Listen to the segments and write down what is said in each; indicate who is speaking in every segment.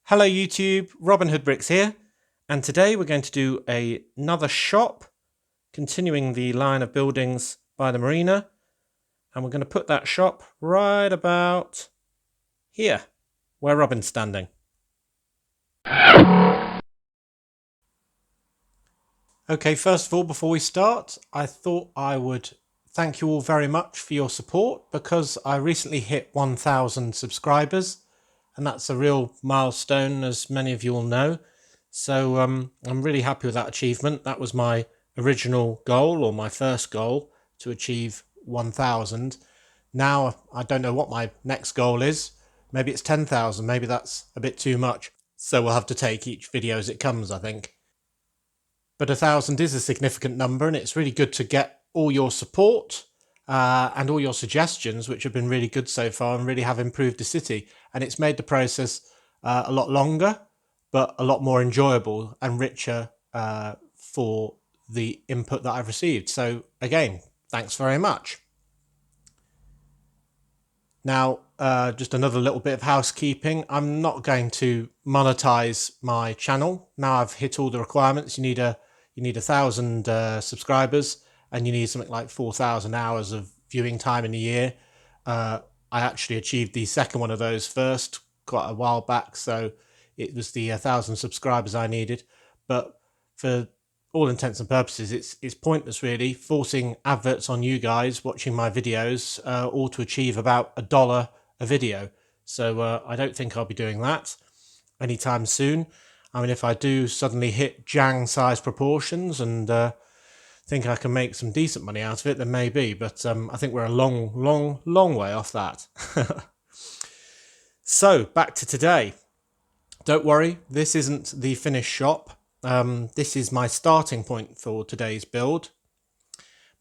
Speaker 1: Hello YouTube, Robin Hood Bricks here, and today we're going to do another shop, continuing the line of buildings by the marina, and we're going to put that shop right about here, where Robin's standing. Okay, first of all, before we start, I thought I would thank you all very much for your support, because I recently hit 1,000 subscribers. And that's a real milestone, as many of you will know. So I'm really happy with that achievement. That was my original goal, or my first goal, to achieve 1,000. Now I don't know what my next goal is. Maybe it's 10,000. Maybe that's a bit too much. So we'll have to take each video as it comes, I think. But 1,000 is a significant number, and it's really good to get all your support and all your suggestions, which have been really good so far and really have improved the city. And it's made the process a lot longer, but a lot more enjoyable and richer for the input that I've received. So again, thanks very much. Now, just another little bit of housekeeping. I'm not going to monetize my channel. Now I've hit all the requirements. You need 1,000 subscribers, and you need something like 4,000 hours of viewing time in a year. I actually achieved the second one of those first quite a while back, so it was the 1,000 subscribers I needed. But for all intents and purposes, it's pointless really forcing adverts on you guys watching my videos, all to achieve about $1 a video. So I don't think I'll be doing that anytime soon. I mean, if I do suddenly hit Jang size proportions and think I can make some decent money out of it, then maybe, but I think we're a long way off that. So back to today. Don't worry, this isn't the finished shop. This is my starting point for today's build.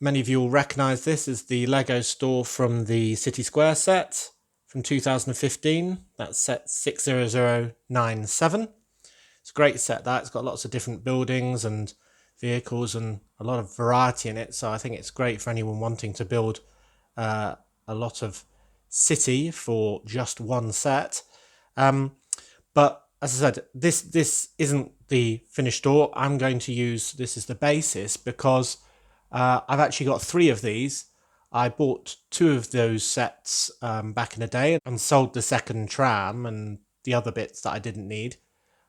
Speaker 1: Many of you will recognise this as the Lego store from the City Square set from 2015. That's set 60097. It's a great set, that. It's got lots of different buildings and vehicles and a lot of variety in it, so I think it's great for anyone wanting to build a lot of city for just one set. But as I said, this isn't the finished store. I'm going to use this as the basis because I've actually got 3 of these. I bought 2 of those sets back in the day and sold the second tram and the other bits that I didn't need.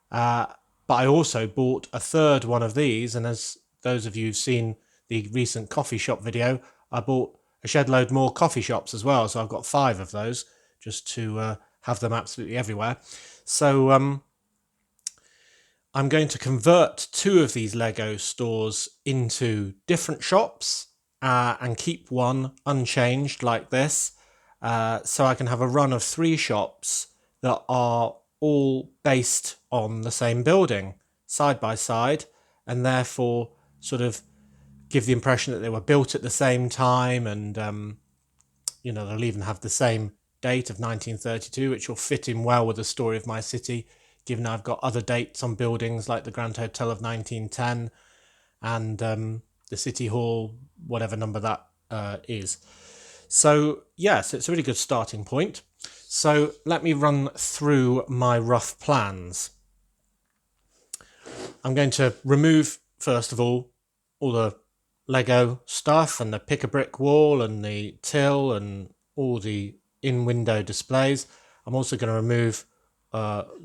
Speaker 1: But I also bought a 3rd one of these, and as those of you who've seen the recent coffee shop video, I bought a shed load more coffee shops as well, so I've got 5 of those just to have them absolutely everywhere. So I'm going to convert 2 of these Lego stores into different shops and keep one unchanged like this, so I can have a run of 3 shops that are all based on the same building side by side, and therefore sort of give the impression that they were built at the same time, and you know, they'll even have the same date of 1932, which will fit in well with the story of my city, given I've got other dates on buildings like the Grand Hotel of 1910 and the City Hall, whatever number that is. So yes, it's a really good starting point. So let me run through my rough plans. I'm going to remove, first of all the Lego stuff and the pick-a-brick wall and the till and all the in-window displays. I'm also going to remove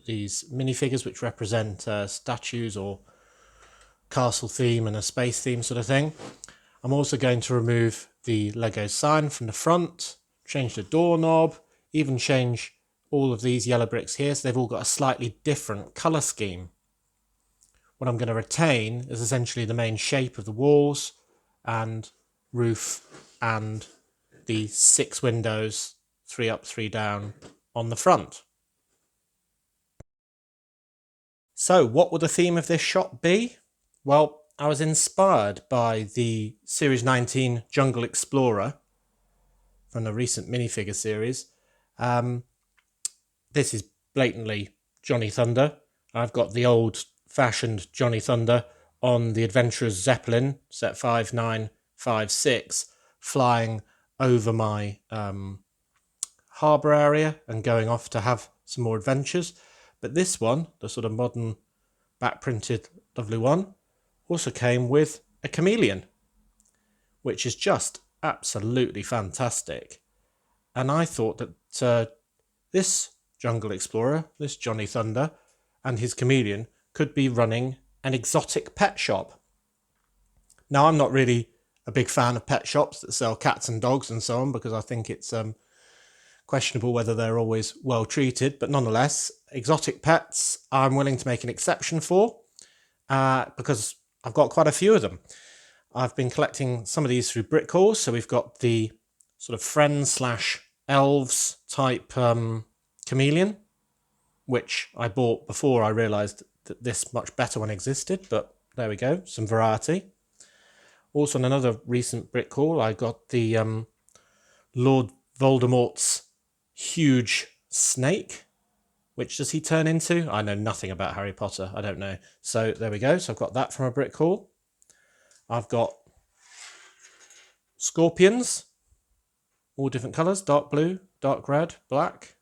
Speaker 1: these minifigures which represent statues or castle theme and a space theme sort of thing. I'm also going to remove the Lego sign from the front, change the doorknob, even change all of these yellow bricks here, so they've all got a slightly different colour scheme. What I'm going to retain is essentially the main shape of the walls and roof and the 6 windows, 3 up, 3 down on the front. So what would the theme of this shop be? Well, I was inspired by the Series 19 Jungle Explorer from the recent minifigure series. This is blatantly Johnny Thunder. I've got the old-fashioned Johnny Thunder on the Adventurer's Zeppelin, set 5956, flying over my harbour area and going off to have some more adventures. But this one, the sort of modern back printed lovely one, also came with a chameleon, which is just absolutely fantastic. And I thought that this Jungle Explorer, this Johnny Thunder, and his chameleon could be running an exotic pet shop. Now, I'm not really a big fan of pet shops that sell cats and dogs and so on, because I think it's questionable whether they're always well treated. But nonetheless, exotic pets I'm willing to make an exception for, because I've got quite a few of them. I've been collecting some of these through brick hauls. So we've got the sort of friends/elves type chameleon, which I bought before I realised that this much better one existed. But there we go, some variety. Also, on another recent brick haul, I got the Lord Voldemort's huge snake. Which does he turn into? I know nothing about Harry Potter. I don't know. So there we go. So I've got that from a brick haul. I've got scorpions, all different colours, dark blue, dark red, black.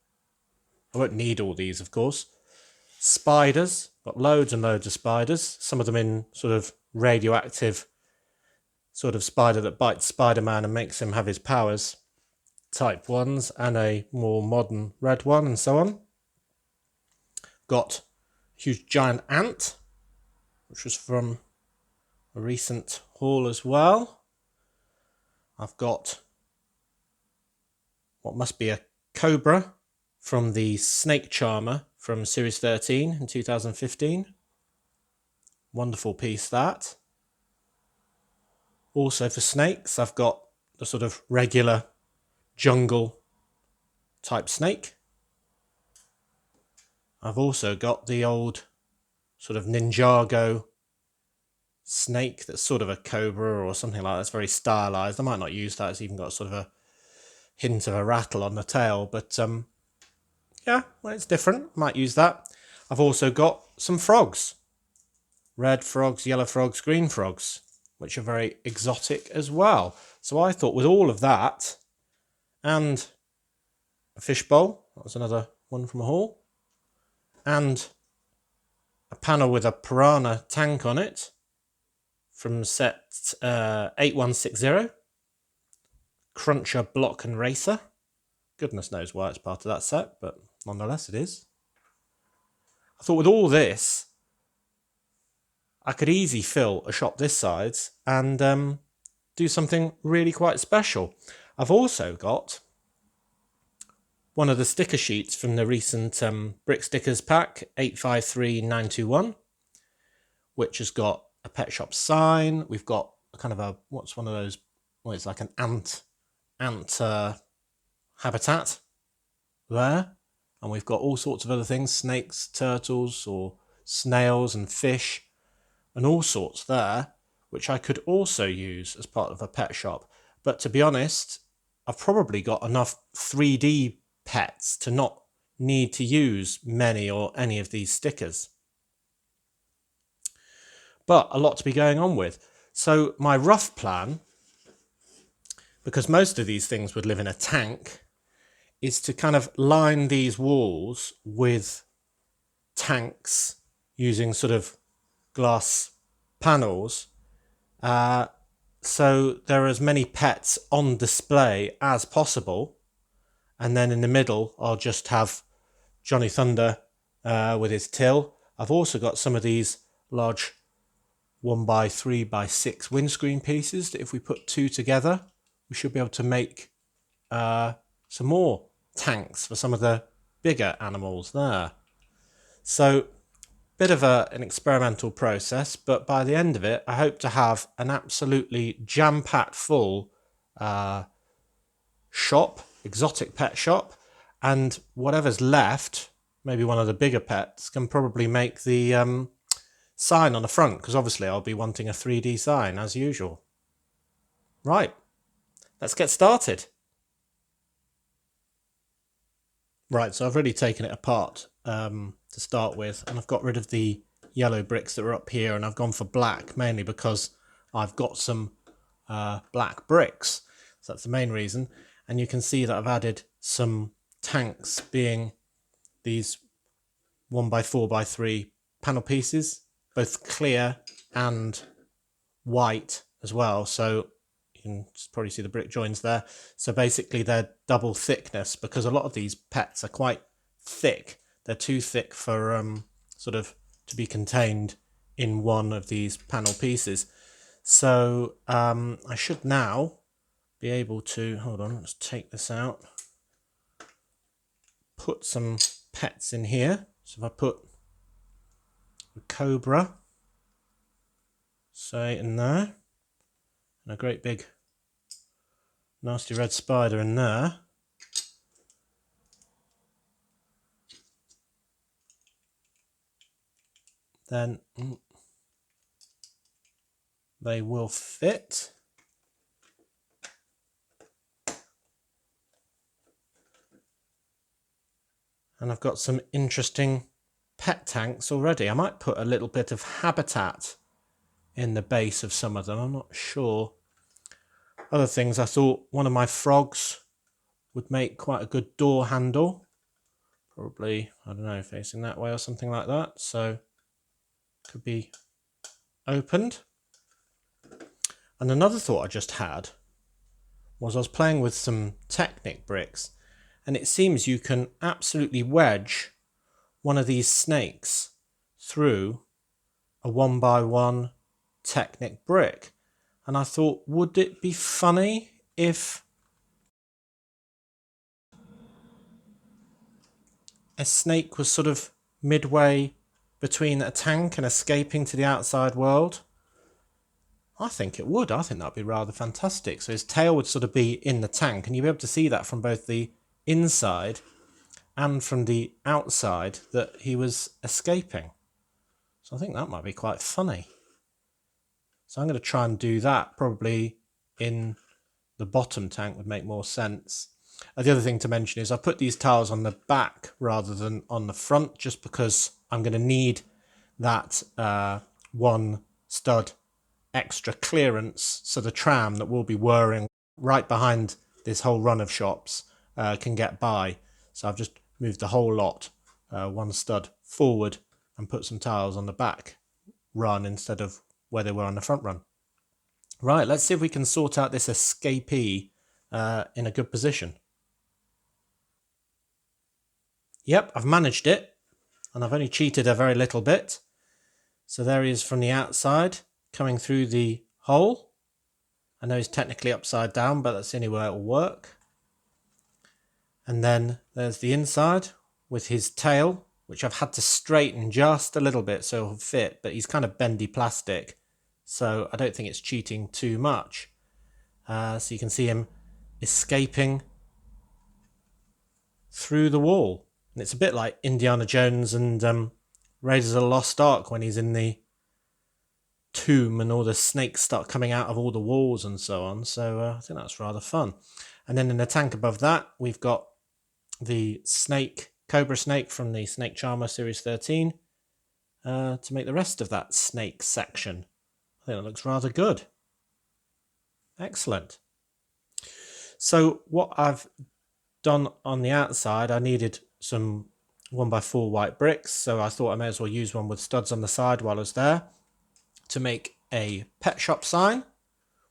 Speaker 1: I won't need all these, of course. Spiders, got loads and loads of spiders. Some of them in sort of radioactive sort of spider that bites Spider-Man and makes him have his powers type ones, and a more modern red one, and so on. Got a huge giant ant, which was from a recent haul as well. I've got what must be a cobra from the snake charmer from series 13 in 2015. Wonderful piece, that. Also for snakes, I've got the sort of regular jungle type snake. I've also got the old sort of Ninjago snake that's sort of a cobra or something like that. It's very stylized. I might not use that. It's even got sort of a hint of a rattle on the tail, but yeah, well, it's different. Might use that. I've also got some frogs. Red frogs, yellow frogs, green frogs, which are very exotic as well. So I thought with all of that and a fishbowl, that was another one from a haul, and a panel with a piranha tank on it from set 8160, Cruncher, Block and Racer. Goodness knows why it's part of that set, but nonetheless it is. I thought with all this, I could easily fill a shop this size and do something really quite special. I've also got one of the sticker sheets from the recent Brick Stickers pack, 853921, which has got a pet shop sign. We've got kind of a, what's one of those, well, it's like an ant habitat there. And we've got all sorts of other things, snakes, turtles, or snails and fish, and all sorts there, which I could also use as part of a pet shop. But to be honest, I've probably got enough 3D pets to not need to use many or any of these stickers. But a lot to be going on with. So my rough plan, because most of these things would live in a tank, is to kind of line these walls with tanks using sort of glass panels, so there are as many pets on display as possible. And then in the middle, I'll just have Johnny Thunder with his till. I've also got some of these large 1x3x6 windscreen pieces that if we put two together, we should be able to make some more tanks for some of the bigger animals there. So bit of an experimental process, but by the end of it, I hope to have an absolutely jam-packed full shop, exotic pet shop, and whatever's left, maybe one of the bigger pets, can probably make the sign on the front, because obviously I'll be wanting a 3D sign as usual. Right, let's get started. Right, so I've already taken it apart to start with, and I've got rid of the yellow bricks that were up here, and I've gone for black mainly because I've got some black bricks, so that's the main reason. And you can see that I've added some tanks, being these 1x4x3 panel pieces, both clear and white as well. So you can probably see the brick joins there. So basically they're double thickness, because a lot of these pets are quite thick. They're too thick for sort of to be contained in one of these panel pieces. So I should now be able to, hold on, let's take this out, put some pets in here. So if I put a cobra, say, in there, and a great big nasty red spider in there, then they will fit. And I've got some interesting pet tanks already. I might put a little bit of habitat in the base of some of them, I'm not sure. Other things, I thought one of my frogs would make quite a good door handle. Probably, I don't know, facing that way or something like that. So could be opened. And another thought I just had was I was playing with some Technic bricks, and it seems you can absolutely wedge one of these snakes through a 1x1 Technic brick. And I thought, would it be funny if a snake was sort of midway between a tank and escaping to the outside world? I think it would. I think that'd be rather fantastic. So his tail would sort of be in the tank, and you'd be able to see that from both the inside and from the outside that he was escaping. So I think that might be quite funny. So I'm going to try and do that. Probably in the bottom tank would make more sense. The other thing to mention is I put these tiles on the back rather than on the front, just because I'm going to need that one stud extra clearance, so the tram that will be whirring right behind this whole run of shops can get by. So I've just moved the whole lot one stud forward and put some tiles on the back run instead of where they were on the front run. Right, let's see if we can sort out this escapee in a good position. Yep, I've managed it, and I've only cheated a very little bit. So there he is from the outside, coming through the hole. I know he's technically upside down, but that's the only way it will work. And then there's the inside with his tail, which I've had to straighten just a little bit so it'll fit, but he's kind of bendy plastic, so I don't think it's cheating too much. So you can see him escaping through the wall. And it's a bit like Indiana Jones and Raiders of the Lost Ark when he's in the tomb and all the snakes start coming out of all the walls and so on. So I think that's rather fun. And then in the tank above that, we've got the snake, cobra snake from the Snake Charmer Series 13 to make the rest of that snake section. I think that looks rather good. Excellent. So what I've done on the outside, I needed some 1x4 white bricks, so I thought I may as well use one with studs on the side while I was there to make a pet shop sign,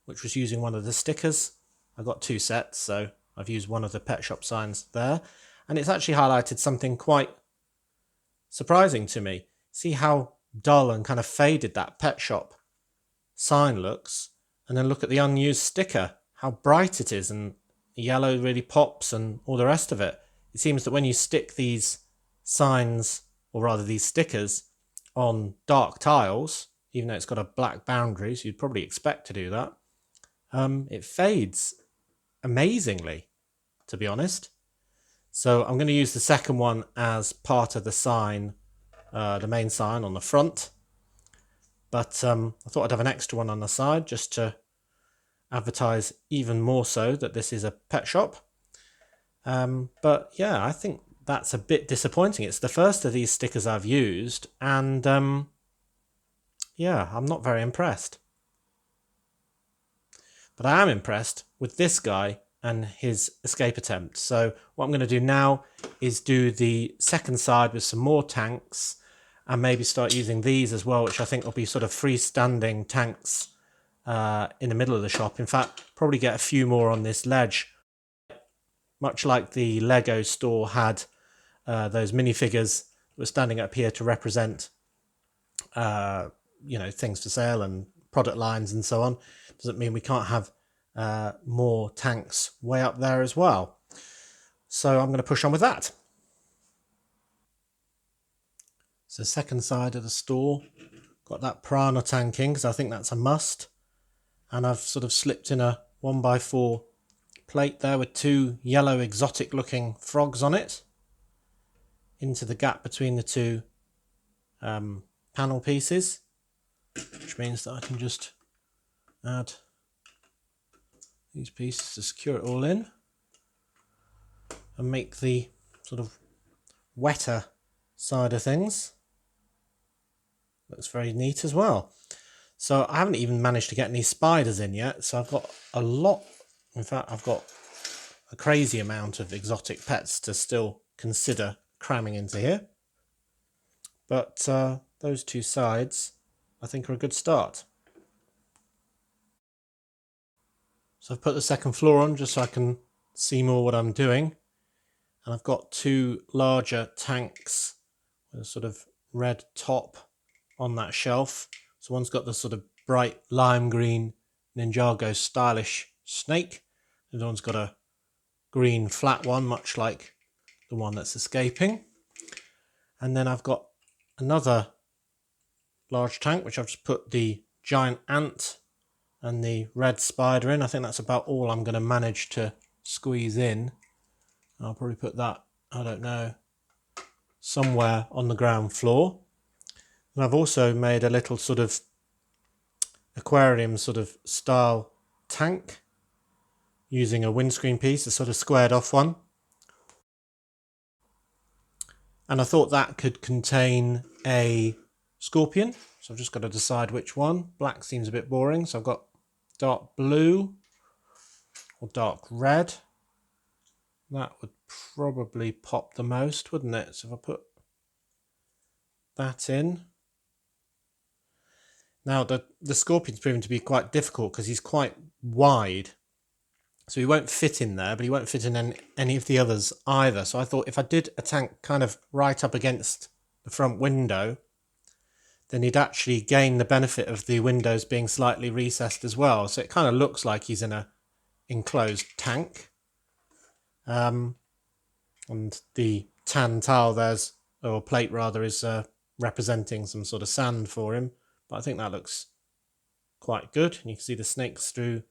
Speaker 1: which was using one of the stickers. I got two sets, so I've used one of the pet shop signs there, and it's actually highlighted something quite surprising to me. See how dull and kind of faded that pet shop sign looks, and then look at the unused sticker, how bright it is, and yellow really pops and all the rest of it. It seems that when you stick these signs, or rather these stickers, on dark tiles, even though it's got a black boundary, so you'd probably expect to do that, it fades amazingly, to be honest. So I'm going to use the second one as part of the sign, the main sign on the front. But I thought I'd have an extra one on the side just to advertise even more so that this is a pet shop. But yeah, I think that's a bit disappointing. It's the first of these stickers I've used, and yeah, I'm not very impressed. But I am impressed with this guy and his escape attempt. So what I'm going to do now is do the second side with some more tanks, and maybe start using these as well, which I think will be sort of freestanding tanks in the middle of the shop. In fact, probably get a few more on this ledge, much like the Lego store had those minifigures that were standing up here to represent things for sale and product lines and so on. Doesn't mean we can't have more tanks way up there as well. So I'm going to push on with that. So second side of the store, got that piranha tank in because I think that's a must. And I've sort of slipped in a 1x4 plate there with two yellow exotic looking frogs on it into the gap between the two panel pieces, which means that I can just add these pieces to secure it all in and make the sort of wetter side of things. Looks very neat as well. So I haven't even managed to get any spiders in yet, so I've got a lot. In fact, I've got a crazy amount of exotic pets to still consider cramming into here. But those two sides I think are a good start. So I've put the second floor on just so I can see more what I'm doing. And I've got two larger tanks with a sort of red top on that shelf. So one's got the sort of bright lime green Ninjago stylish snake. The other one's got a green flat one, much like the one that's escaping. And then I've got another large tank, which I've just put the giant ant and the red spider in. I think that's about all I'm going to manage to squeeze in. I'll probably put that, I don't know, somewhere on the ground floor. And I've also made a little sort of aquarium sort of style tank using a windscreen piece, a sort of squared off one. And I thought that could contain a scorpion. So I've just got to decide which one. Black seems a bit boring, so I've got dark blue or dark red. That would probably pop the most, wouldn't it? So if I put that in. Now the scorpion's proven to be quite difficult because he's quite wide. So he won't fit in there, but he won't fit in any of the others either. So I thought if I did a tank kind of right up against the front window, then he'd actually gain the benefit of the windows being slightly recessed as well. So it kind of looks like he's in a enclosed tank. And the tan tile there's, or plate rather, is representing some sort of sand for him. But I think that looks quite good. And you can see the snakes through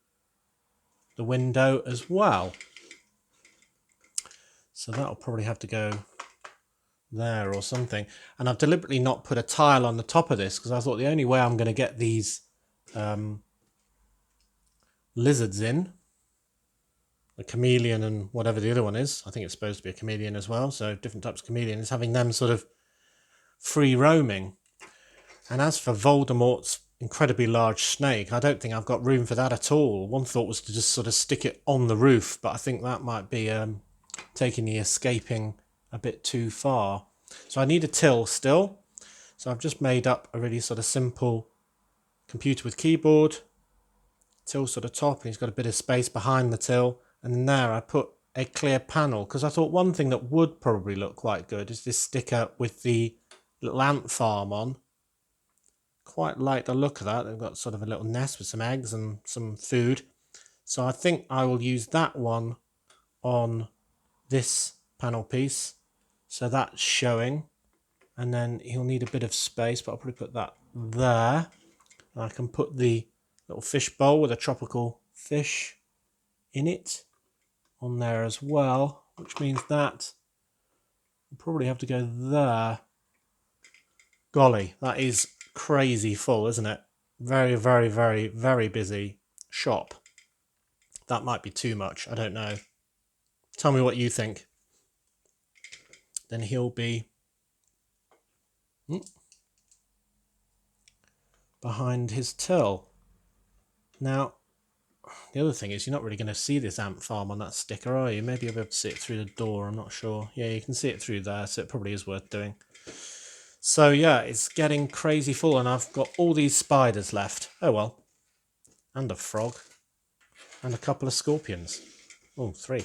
Speaker 1: the window as well. So that'll probably have to go there or something. And I've deliberately not put a tile on the top of this because I thought the only way I'm going to get these lizards in, the chameleon and whatever the other one is, I think it's supposed to be a chameleon as well, so different types of chameleon, is having them sort of free roaming. And as for Voldemort's incredibly large snake, I don't think I've got room for that at all. One thought was to just sort of stick it on the roof, but I think that might be taking the escaping a bit too far. So I need a till still. So I've just made up a really sort of simple computer with keyboard, till sort of top, and he's got a bit of space behind the till. And then there I put a clear panel because I thought one thing that would probably look quite good is this sticker with the little ant farm on. Quite like the look of that. They've got sort of a little nest with some eggs and some food. So I think I will use that one on this panel piece. So that's showing. And then he'll need a bit of space, but I'll probably put that there. And I can put the little fish bowl with a tropical fish in it on there as well, which means that we'll probably have to go there. Golly, that is crazy full, isn't it? Very, very, very, very busy shop. That might be too much. I don't know. Tell me what you think. Then he'll be behind his till. Now, the other thing is you're not really going to see this ant farm on that sticker, are you? Maybe you'll be able to see it through the door, I'm not sure. Yeah, you can see it through there, so it probably is worth doing. So yeah, it's getting crazy full, and I've got all these spiders left. Oh well. And a frog. And a couple of scorpions. Oh, 3.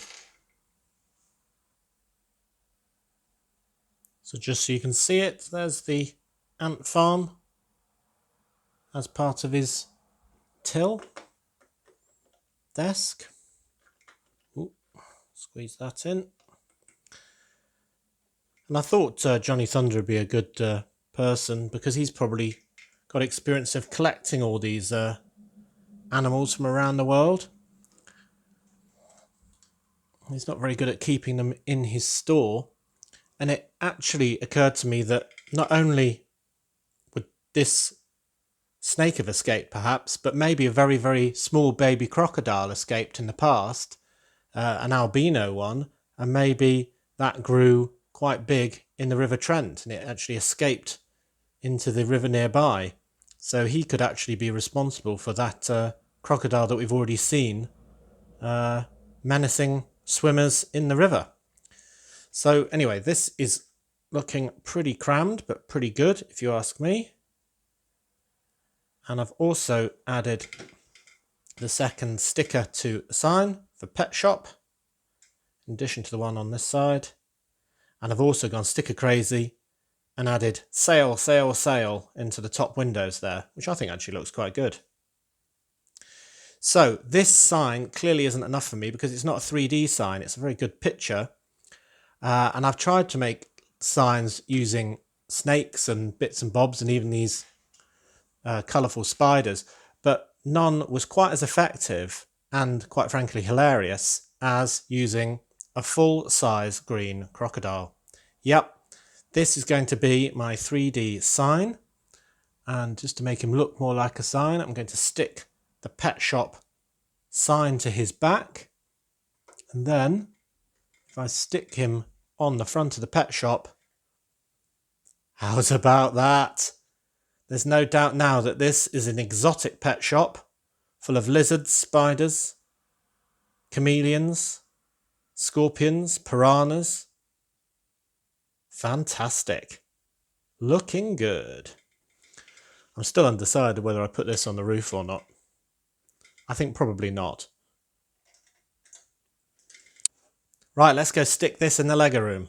Speaker 1: So just so you can see it, there's the ant farm as part of his till desk. Ooh, squeeze that in. And I thought Johnny Thunder would be a good person, because he's probably got experience of collecting all these animals from around the world. He's not very good at keeping them in his store. And it actually occurred to me that not only would this snake have escaped perhaps, but maybe a very, very small baby crocodile escaped in the past, an albino one, and maybe that grew quite big in the River Trent and it actually escaped into the river nearby. So he could actually be responsible for that crocodile that we've already seen menacing swimmers in the river. So anyway, this is looking pretty crammed, but pretty good if you ask me. And I've also added the second sticker to the sign for pet shop, in addition to the one on this side. And I've also gone sticker crazy and added sale, sale, sale into the top windows there, which I think actually looks quite good. So this sign clearly isn't enough for me because it's not a 3D sign. It's a very good picture. And I've tried to make signs using snakes and bits and bobs and even these colourful spiders, but none was quite as effective and quite frankly hilarious as using a full-size green crocodile. Yep, this is going to be my 3D sign, and just to make him look more like a sign, I'm going to stick the pet shop sign to his back, and then if I stick him on the front of the pet shop, how's about that? There's no doubt now that this is an exotic pet shop full of lizards, spiders, chameleons, scorpions, piranhas. Fantastic. Looking good. I'm still undecided whether I put this on the roof or not. I think probably not. Right, let's go stick this in the Lego room.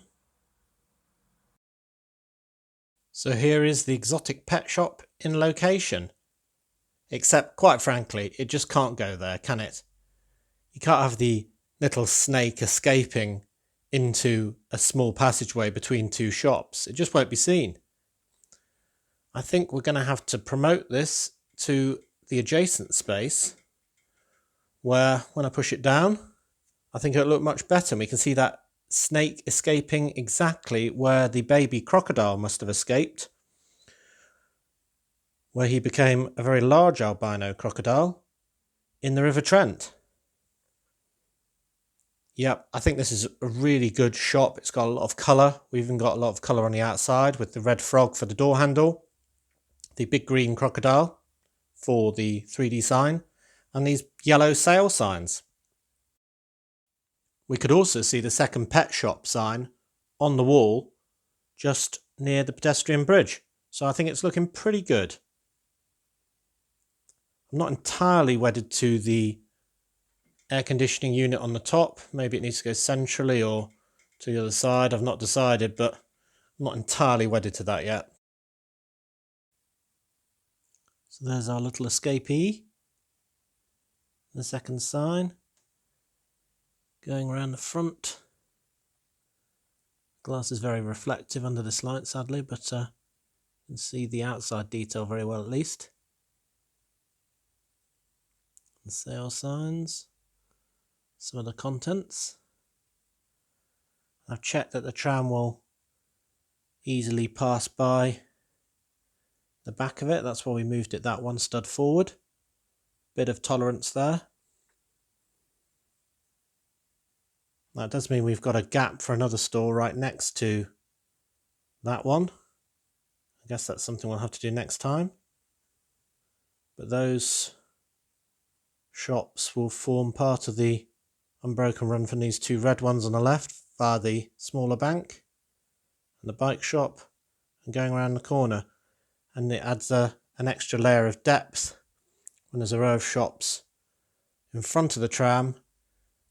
Speaker 1: So here is the exotic pet shop in location. Except, quite frankly, it just can't go there, can it? You can't have the little snake escaping into a small passageway between two shops. It just won't be seen. I think we're going to have to promote this to the adjacent space where, when I push it down, I think it'll look much better. And we can see that snake escaping exactly where the baby crocodile must have escaped, where he became a very large albino crocodile in the River Trent. Yep, I think this is a really good shop. It's got a lot of colour. We've even got a lot of colour on the outside with the red frog for the door handle, the big green crocodile for the 3D sign, and these yellow sale signs. We could also see the second pet shop sign on the wall just near the pedestrian bridge. So I think it's looking pretty good. I'm not entirely wedded to the air conditioning unit on the top. Maybe it needs to go centrally or to the other side. I've not decided, but I'm not entirely wedded to that yet. So there's our little escapee. The second sign. Going around the front. Glass is very reflective under this light, sadly, but you can see the outside detail very well at least. The sale signs. Some of the contents. I've checked that the tram will easily pass by the back of it. That's why we moved it that one stud forward. Bit of tolerance there. That does mean we've got a gap for another store right next to that one. I guess that's something we'll have to do next time. But those shops will form part of the unbroken run from these two red ones on the left via the smaller bank and the bike shop and going around the corner, and it adds an extra layer of depth when there's a row of shops in front of the tram,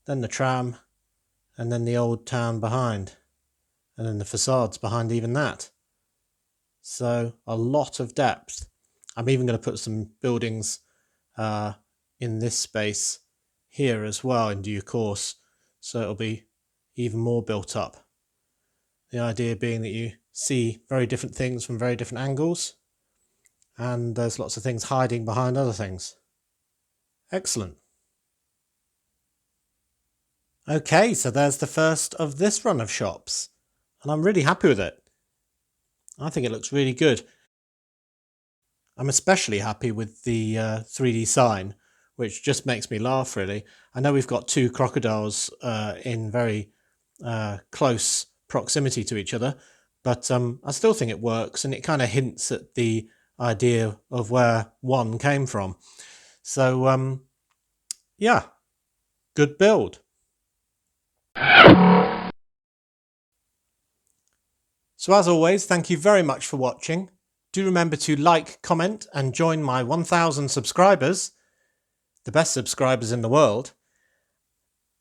Speaker 1: then the tram, and then the old town behind, and then the facades behind even that. So a lot of depth. I'm even going to put some buildings in this space here as well in due course, so it'll be even more built up. The idea being that you see very different things from very different angles, and there's lots of things hiding behind other things. Excellent. Okay, so there's the first of this run of shops, and I'm really happy with it. I think it looks really good. I'm especially happy with the 3D sign, which just makes me laugh, really. I know we've got two crocodiles in very close proximity to each other, but I still think it works, and it kind of hints at the idea of where one came from. So, yeah, good build. So as always, thank you very much for watching. Do remember to like, comment, and join my 1,000 subscribers, the best subscribers in the world.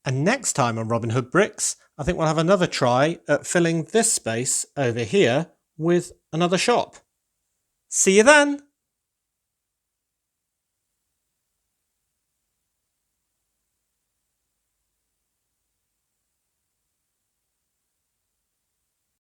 Speaker 1: And next time on Robin Hood Bricks, I think we'll have another try at filling this space over here with another shop. See you then!